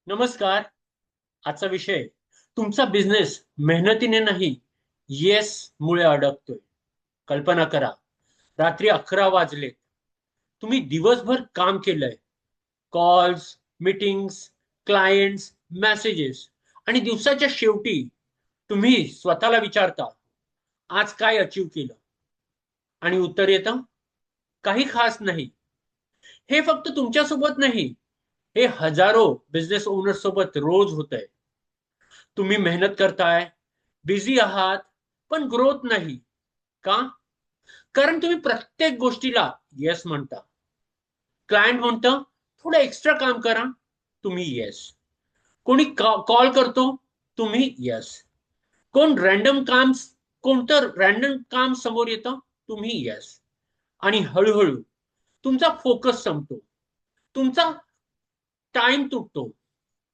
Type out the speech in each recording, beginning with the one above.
नमस्कार. आजचा विषय तुमचा बिझनेस मेहनतीने नाही येस मुळे अडकतोय. कल्पना करा, रात्री 11 वाजले, तुम्ही दिवसभर काम केलंय, कॉल्स, मीटिंग्स, क्लायंट्स, मेसेजेस, आणि दिवसाच्या शेवटी तुम्ही स्वतःला विचारता, आज काय अचीव केलं? आणि उत्तर येतं, काही खास नाही. हे फक्त तुमच्यासोबत नाही, हे हजारो बिझनेस ओनर सोबत रोज होतंय. तुम्ही मेहनत करताय, बिझी आहात, पण ग्रोथ नाही. का? कारण तुम्ही प्रत्येक गोष्टीला येस म्हणता. क्लायंट म्हणतं थोडं एक्स्ट्रा काम करा, तुम्ही येस. कोणी कॉल करतो, तुम्ही येस. कोणतं रॅन्डम काम समोर येतं, तुम्ही येस. आणि हळूहळू तुमचा फोकस संपतो, तुमचा टाइम तुटतो,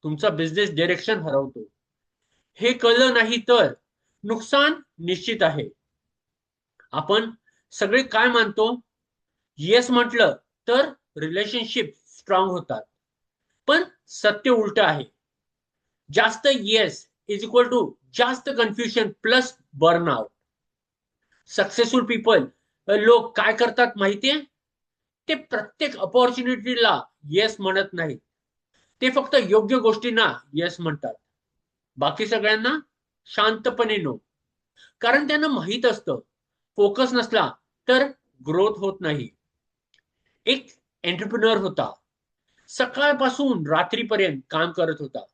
तुमचा बिझनेस डिरेक्शन हरवतो. हे कळलं नाही तर नुकसान निश्चित आहे. आपण सगळे काय मानतो? येस म्हटलं तर रिलेशनशिप स्ट्रॉंग होतात. पण सत्य उलट आहे. जास्त येस इज इक्वल टू जास्त confusion plus burnout. Successful people, लोक काय करतात माहितीये? ते प्रत्येक अपॉर्च्युनिटीला येस म्हणत नाहीत. ते फक्त योग्य गोष्टींना येस म्हणतात. बाकी सगळ्यांना शांतपणे नो. कारण त्यांना माहित असतं, फोकस नसला तर ग्रोथ होत नाही. एक एंटरप्रिनर होता. सकाळपासून रात्रीपर्यंत काम करत होता.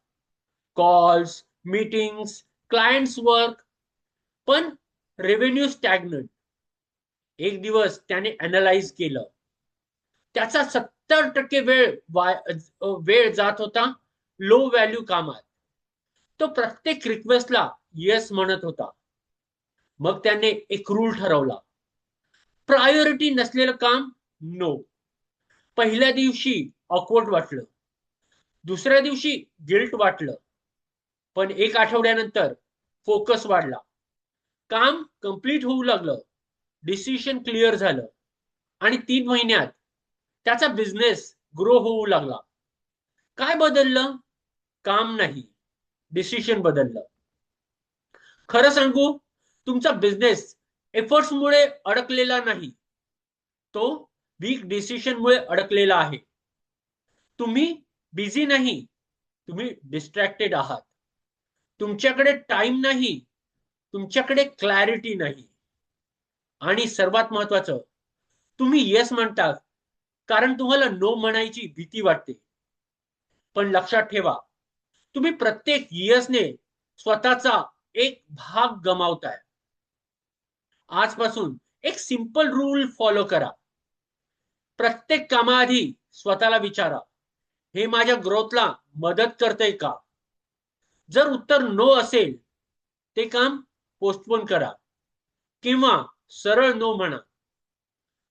कॉल्स, मीटिंग्स, क्लायंट्स वर्क, पण रेव्हेन्यू स्टॅग्नंट. एक दिवस त्याने अनालाइज केलं. त्याचा 70% वेळ जात होता लो व्हॅल्यू कामात. तो प्रत्येक रिक्वेस्टला येस म्हणत होता. मग त्याने एक रूल ठरवला, प्रायोरिटी नसलेलं काम नो. पहिल्या दिवशी ऑकवर्ड वाटलं, दुसऱ्या दिवशी गिल्ट वाटलं, पण एक आठवड्यानंतर फोकस वाढला, काम कंप्लीट होऊ लागलं, डिसिशन क्लिअर झालं, आणि 3 महिन्यात त्याचा बिझनेस ग्रो होऊ लागला. काय बदललं? काम नाही, डिसिशन बदललं. खरं सांगू, तुमचा बिझनेस एफर्ट्समुळे अडकलेला नाही, तो वीक डिसिशनमुळे अडकलेला आहे. तुम्ही बिझी नाही, तुम्ही डिस्ट्रॅक्टेड आहात. तुमच्याकडे टाइम नाही, तुमच्याकडे क्लॅरिटी नाही. आणि सर्वात महत्वाचं, तुम्ही येस म्हणता कारण तुम्हाला नो म्हणायची भीती वाटते. पण लक्षात ठेवा, तुम्ही प्रत्येक येसने स्वतःचा एक भाग गमावताय. आजपासून एक सिंपल रूल फॉलो करा. प्रत्येक कामाआधी स्वतःला विचारा, हे माझ्या ग्रोथला मदत करतंय का? जर उत्तर नो असेल, ते काम पोस्टपोन करा किंवा सरळ नो म्हणा.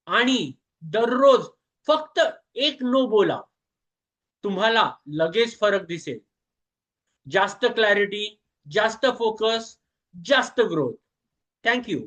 आणि दररोज फक्त एक नो बोला. तुम्हाला लगेच फरक दिसेल. जास्त क्लॅरिटी, जास्त फोकस, जास्त ग्रोथ. Thank you.